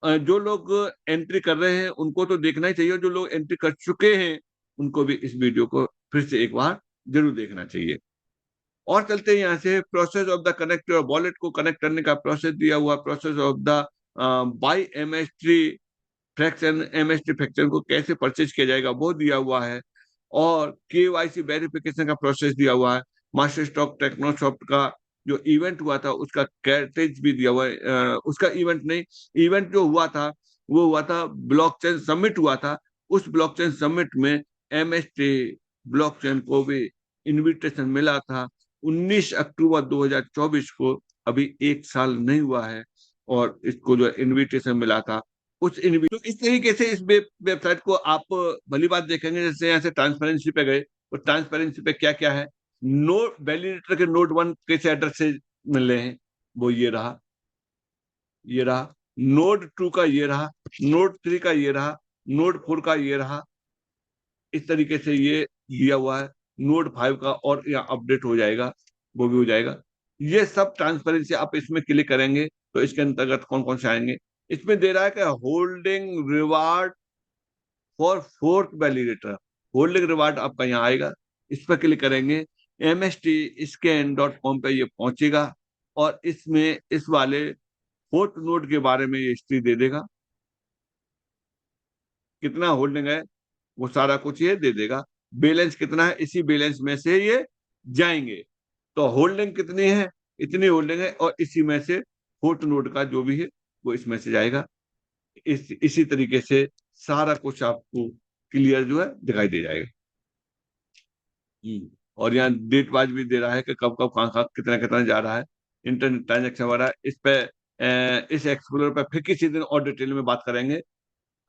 जो लोग एंट्री कर रहे हैं उनको तो देखना ही चाहिए, और जो लोग एंट्री कर चुके हैं उनको भी इस वीडियो को फिर से एक बार जरूर देखना चाहिए। और चलते हैं यहाँ से, process of the connect wallet को कनेक्ट करने का प्रोसेस दिया हुआ, process of the by MST fraction, MST fraction को कैसे परचेज किया जाएगा वो दिया हुआ है, और केवाईसी वेरिफिकेशन का प्रोसेस दिया हुआ है। मास्टर स्टॉक टेक्नोसॉफ्ट का जो इवेंट हुआ था उसका कैटेज भी दिया हुआ है। उसका इवेंट नहीं, इवेंट जो हुआ था वो हुआ था, ब्लॉकचेन समिट हुआ था। उस ब्लॉकचेन समिट में एमएसटी ब्लॉकचेन को भी इनविटेशन मिला था 19 अक्टूबर 2024 को। अभी एक साल नहीं हुआ है और इसको जो इनविटेशन मिला था उस इनविटेशन, तो इस तरीके से इस वेबसाइट को आप भली बात देखेंगे। जैसे यहाँ से ट्रांसपेरेंसी पे गए तो ट्रांसपेरेंसी पे क्या क्या है, नोट वैलिडेटर के नोट 1 कैसे एड्रेस से मिल रहे हैं, वो ये रहा, ये रहा। नोड 2 का ये रहा, नोड 3 का ये रहा, नोड 4 का ये रहा। इस तरीके से ये दिया हुआ है। नोड 5 का और यहाँ अपडेट हो जाएगा, वो भी हो जाएगा। ये सब ट्रांसपेरेंसी आप इसमें क्लिक करेंगे तो इसके अंतर्गत कौन कौन से आएंगे। इसमें दे रहा है कि holding reward for fourth validator, holding reward आपका यहाँ आएगा। इस पर क्लिक करेंगे, mstscan.com पे ये पहुंचेगा और इसमें इस वाले फोर्थ नोड के बारे में ये हिस्ट्री दे देगा, कितना होल्डिंग है वो सारा कुछ ये दे देगा। बैलेंस कितना है, इसी बैलेंस में से ये जाएंगे। तो होल्डिंग कितनी है, इतनी होल्डिंग है, और इसी में से फोर्थ नोड का जो भी है वो इसमें से जाएगा। इसी तरीके से सारा कुछ आपको क्लियर जो है दिखाई दे जाएगा। और यहाँ डेट वाइज भी दे रहा है कि कब कब कहाँ कहाँ कितना कितना जा रहा है, इंटरनेट ट्रांजेक्शन वगैरह। इस पे इस एक्सप्लोरर पे फिर किसी दिन और डिटेल में बात करेंगे।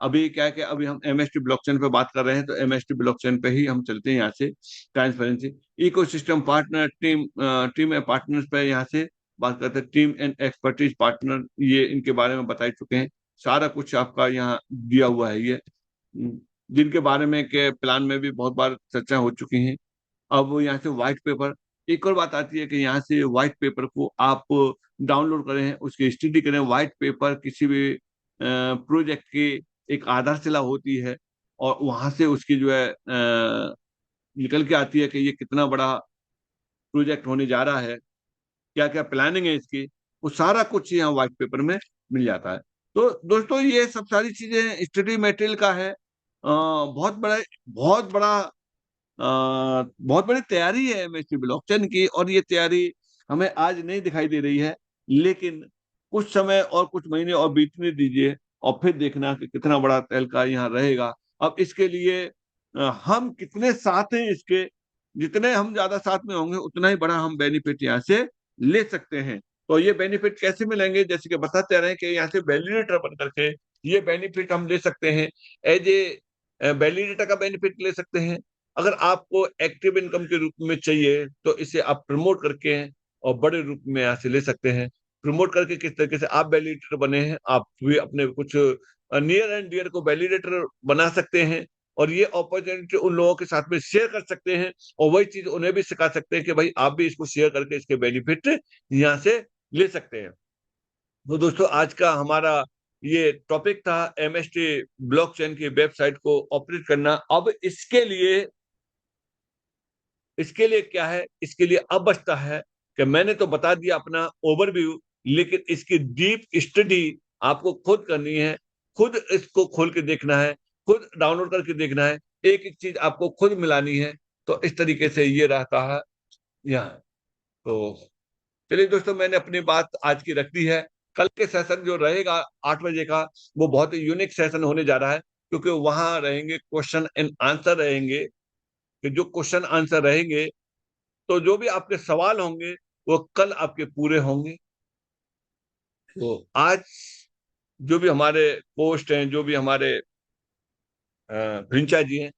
अभी क्या है कि अभी हम एमएसटी ब्लॉकचेन पे बात कर रहे हैं, तो एमएसटी ब्लॉकचेन पे ही हम चलते हैं यहाँ से। Transparency, ecosystem partner, team and partners पे यहाँ से बात करते हैं। टीम एंड एक्सपर्टीज पार्टनर, ये इनके बारे में बता चुके हैं। सारा कुछ आपका यहाँ दिया हुआ है ये, जिनके बारे में के प्लान में भी बहुत बार चर्चा हो चुकी है। अब यहाँ से व्हाइट पेपर, एक और बात आती है कि यहाँ से व्हाइट पेपर को आप डाउनलोड करें, उसकी स्टडी करें। व्हाइट पेपर किसी भी प्रोजेक्ट की एक आधारशिला होती है, और वहां से उसकी जो है निकल के आती है कि ये कितना बड़ा प्रोजेक्ट होने जा रहा है, क्या क्या प्लानिंग है इसकी, वो सारा कुछ यहाँ व्हाइट पेपर में मिल जाता है। तो दोस्तों ये सब सारी चीजें स्टडी मटेरियल का है। बहुत बड़ा, बहुत बड़ा, बहुत बड़ी तैयारी है एमएसटी ब्लॉकचेन की, और ये तैयारी हमें आज नहीं दिखाई दे रही है, लेकिन कुछ समय और कुछ महीने और बीतने दीजिए और फिर देखना कि कितना बड़ा तहलका यहाँ रहेगा। अब इसके लिए हम कितने साथ हैं इसके, जितने हम ज्यादा साथ में होंगे उतना ही बड़ा हम बेनिफिट यहाँ से ले सकते हैं। तो ये बेनिफिट कैसे मिलेंगे, जैसे कि बताते रहे कि यहाँ से वैलिडेटर बन करके ये बेनिफिट हम ले सकते हैं। एज ए वैलिडेटर का बेनिफिट ले सकते हैं। अगर आपको एक्टिव इनकम के रूप में चाहिए तो इसे आप प्रमोट करके और बड़े रूप में यहाँ से ले सकते हैं। प्रमोट करके किस तरीके से आप वैलिडेटर बने हैं, आप भी अपने कुछ नियर एंड डियर को वैलिडेटर बना सकते हैं, और ये अपॉर्चुनिटी उन लोगों के साथ में शेयर कर सकते हैं, और वही चीज उन्हें भी सिखा सकते हैं कि भाई आप भी इसको शेयर करके इसके बेनिफिट यहाँ से ले सकते हैं। तो दोस्तों आज का हमारा ये टॉपिक था एमएसटी ब्लॉकचेन की वेबसाइट को ऑपरेट करना। अब इसके लिए क्या है, इसके लिए अब बचता है कि मैंने तो बता दिया अपना ओवरव्यू, लेकिन इसकी डीप स्टडी आपको खुद करनी है, खुद इसको खोल के देखना है, खुद डाउनलोड करके देखना है, एक एक चीज आपको खुद मिलानी है। तो इस तरीके से ये रहता है यहाँ। तो चलिए दोस्तों, मैंने अपनी बात आज की रख दी है। कल के सेशन जो रहेगा 8 बजे का, वो बहुत ही यूनिक सेशन होने जा रहा है, क्योंकि वहां रहेंगे क्वेश्चन एंड आंसर रहेंगे। कि जो क्वेश्चन आंसर रहेंगे, तो जो भी आपके सवाल होंगे वो कल आपके पूरे होंगे। तो आज जो भी हमारे पोस्ट हैं, जो भी हमारे प्रिंचा जी हैं,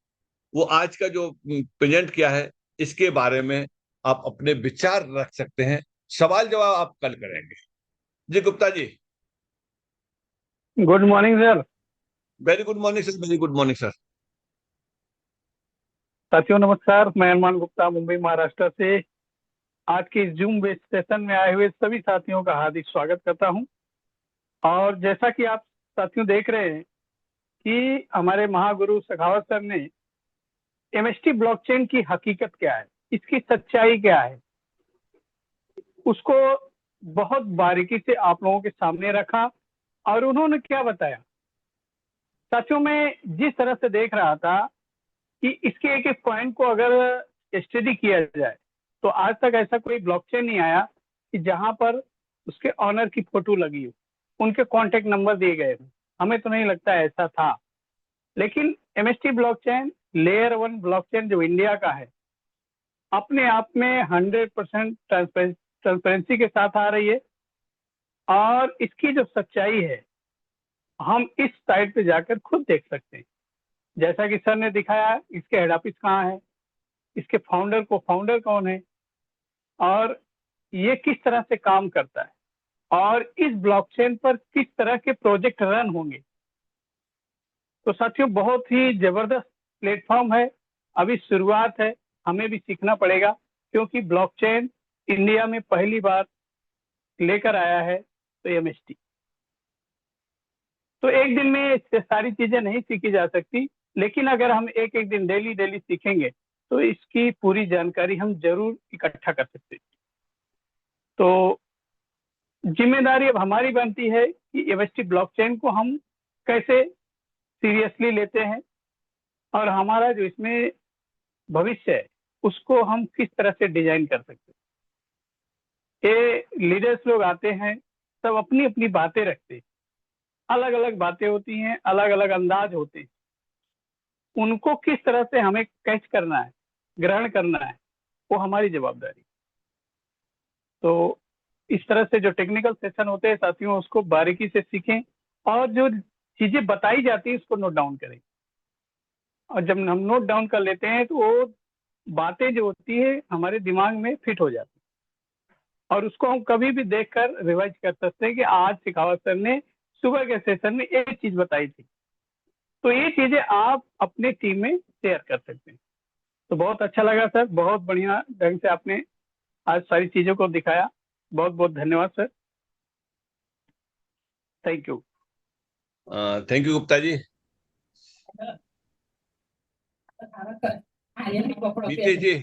वो आज का जो प्रेजेंट किया है इसके बारे में आप अपने विचार रख सकते हैं। सवाल जवाब आप कल करेंगे। जी Gupta ji. Good morning sir. Very good morning sir, very good morning sir. साथियों नमस्कार, मैं अरमान गुप्ता मुंबई महाराष्ट्र से। आज के इस जूम बेस्ड सेशन में आए हुए सभी साथियों का हार्दिक स्वागत करता हूं। और जैसा कि आप साथियों देख रहे हैं कि हमारे महागुरु शेखावत सर ने एमएसटी ब्लॉकचेन की हकीकत क्या है, इसकी सच्चाई क्या है, उसको बहुत बारीकी से आप लोगों के सामने रखा। और उन्होंने क्या बताया साथियों, मैं जिस तरह से देख रहा था कि इसके एक एक पॉइंट को अगर स्टडी किया जाए तो आज तक ऐसा कोई ब्लॉकचेन नहीं आया कि जहां पर उसके ऑनर की फोटो लगी हो, उनके कॉन्टेक्ट नंबर दिए गए हो। हमें तो नहीं लगता ऐसा था। लेकिन एमएसटी ब्लॉकचेन लेयर 1 ब्लॉकचेन जो इंडिया का है, अपने आप में 100% ट्रांसपेरेंसी के साथ आ रही है। और इसकी जो सच्चाई है हम इस साइट पे जाकर खुद देख सकते हैं। जैसा कि सर ने दिखाया, इसके हेड ऑफिस कहाँ है, इसके फाउंडर कौन है, और ये किस तरह से काम करता है, और इस ब्लॉकचेन पर किस तरह के प्रोजेक्ट रन होंगे। तो साथियों बहुत ही जबरदस्त प्लेटफॉर्म है। अभी शुरुआत है, हमें भी सीखना पड़ेगा, क्योंकि ब्लॉकचेन इंडिया में पहली बार लेकर आया है तो एमएसटी। तो एक दिन में इससे सारी चीजें नहीं सीखी जा सकती, लेकिन अगर हम एक एक दिन डेली सीखेंगे तो इसकी पूरी जानकारी हम जरूर इकट्ठा कर सकते हैं। तो जिम्मेदारी अब हमारी बनती है कि एमएसटी ब्लॉकचेन को हम कैसे सीरियसली लेते हैं, और हमारा जो इसमें भविष्य है उसको हम किस तरह से डिजाइन कर सकते हैं। ये लीडर्स लोग आते हैं, सब अपनी अपनी बातें रखते हैं, अलग अलग बातें होती हैं, अलग अलग अंदाज होते हैं। उनको किस तरह से हमें कैच करना है, ग्रहण करना है, वो हमारी जवाबदारी। तो इस तरह से जो टेक्निकल सेशन होते हैं साथियों, उसको बारीकी से सीखें, और जो चीजें बताई जाती है उसको नोट डाउन करें। और जब हम नोट डाउन कर लेते हैं तो वो बातें जो होती है हमारे दिमाग में फिट हो जाती है, और उसको हम कभी भी देखकर रिवाइज कर सकते हैं कि आज शेखावत सर ने सुबह के सेशन में एक चीज बताई थी। तो ये चीजें आप अपने टीम में शेयर कर सकते हैं। तो बहुत अच्छा लगा सर, बहुत बढ़िया ढंग से आपने आज सारी चीजों को दिखाया। बहुत बहुत धन्यवाद sir. Thank you. Thank you Gupta ji. Nitish ji.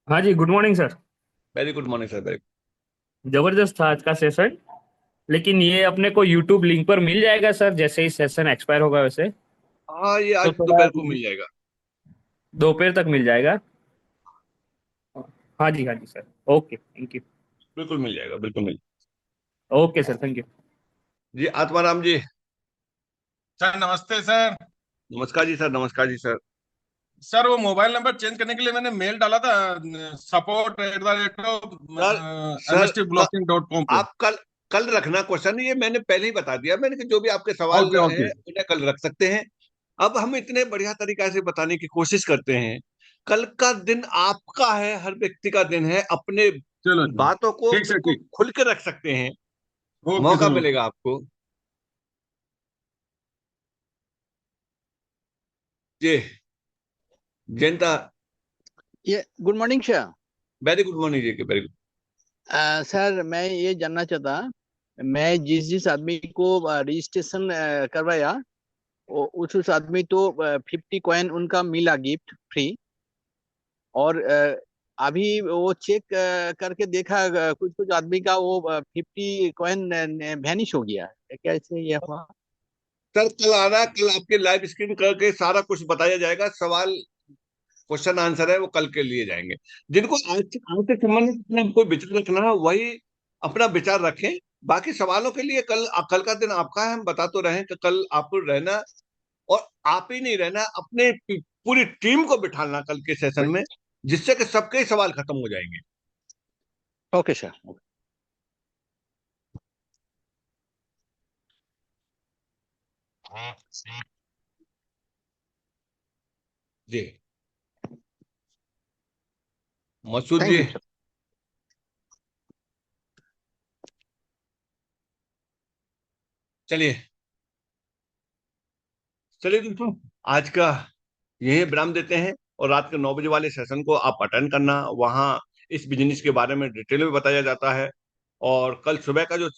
हाँ जी, good morning sir. Very good morning sir, very. जबरदस्त था आज का सेशन। लेकिन ये अपने को यूट्यूब लिंक पर मिल जाएगा सर, जैसे ही सेशन एक्सपायर होगा वैसे? हाँ, ये आज तो थोड़ा दोपहर को मिल जाएगा। दोपहर तक मिल जाएगा। हाँ जी सर। Okay, thank you. बिल्कुल मिल जाएगा, बिल्कुल मिल ओके सर, थैंक यू। जी। आत्माराम जी। सर नमस्ते सर। नमस्कार जी सर, नमस्कार जी सर। सर वो मोबाइल नंबर चेंज करने के लिए मैंने मेल डाला था सर सर support@mstblocking.com पे। आप कल कल रखना क्वेश्चन, ये मैंने पहले ही बता दिया। मैंने कि जो भी आपके सवाल ओके हैं ओके। उन्हें कल रख सकते हैं। अब हम इतने बढ़िया तरीका से बताने की कोशिश करते हैं। कल का दिन आपका है, हर व्यक्ति का दिन है। अपने चलो सर, बातों को ठीक सर, बिल्कुल ठीक। खुल के रख सकते हैं। ओके मौका सर, ओके। मिलेगा आपको। जी। जयंता। ये good morning sir. Very good morning जी, वेरी गुड। सर मैं ये जानना चाहता, मैं जिस जिस आदमी को रजिस्ट्रेशन करवाया, उस आदमी तो 50 कॉइन उनका मिला गिफ्ट फ्री। और अभी वो चेक करके देखा, कुछ कुछ आदमी का वो 50 कॉइन वैनिश हो गया है। क्या इससे ये हुआ? सर कल आना, कल आपके लाइव स्क्रीन करके सारा कुछ बताया जाएगा। सवाल, क्वेश्चन आंसर है वो कल के लिए जाएंगे। जिनको आज से संबंधित अपना कोई विचार रखना है वही अपना विचार रखें। बाकी सवालों के लिए कल कल का दिन आपका है। हम बता तो रहे हैं कि कल आपको रहना, और आप ही नहीं रहना, अपने पूरी टीम को बिठाना कल के सेशन में, जिससे कि सबके ही सवाल खत्म हो जाएंगे। Okay sir. जी। मसूद थैंक जी। You sir. चलिए चलिए दोस्तों, आज का यही विराम देते हैं। और रात के 9 बजे वाले सेशन को आप अटेंड करना। वहाँ इस बिजनेस के बारे में डिटेल में बताया जाता है। और कल सुबह का जो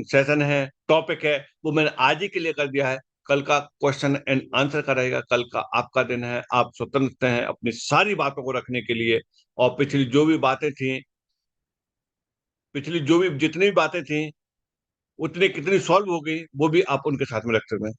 सेशन है, टॉपिक है, वो मैंने आज ही के लिए कर दिया है। कल का क्वेश्चन एंड आंसर का रहेगा। कल का आपका दिन है, आप स्वतंत्र हैं अपनी सारी बातों को रखने के लिए। और पिछली जो भी जितनी भी बातें थी उतनी कितनी सॉल्व हो गई वो भी आप उनके साथ में रख सकते हैं।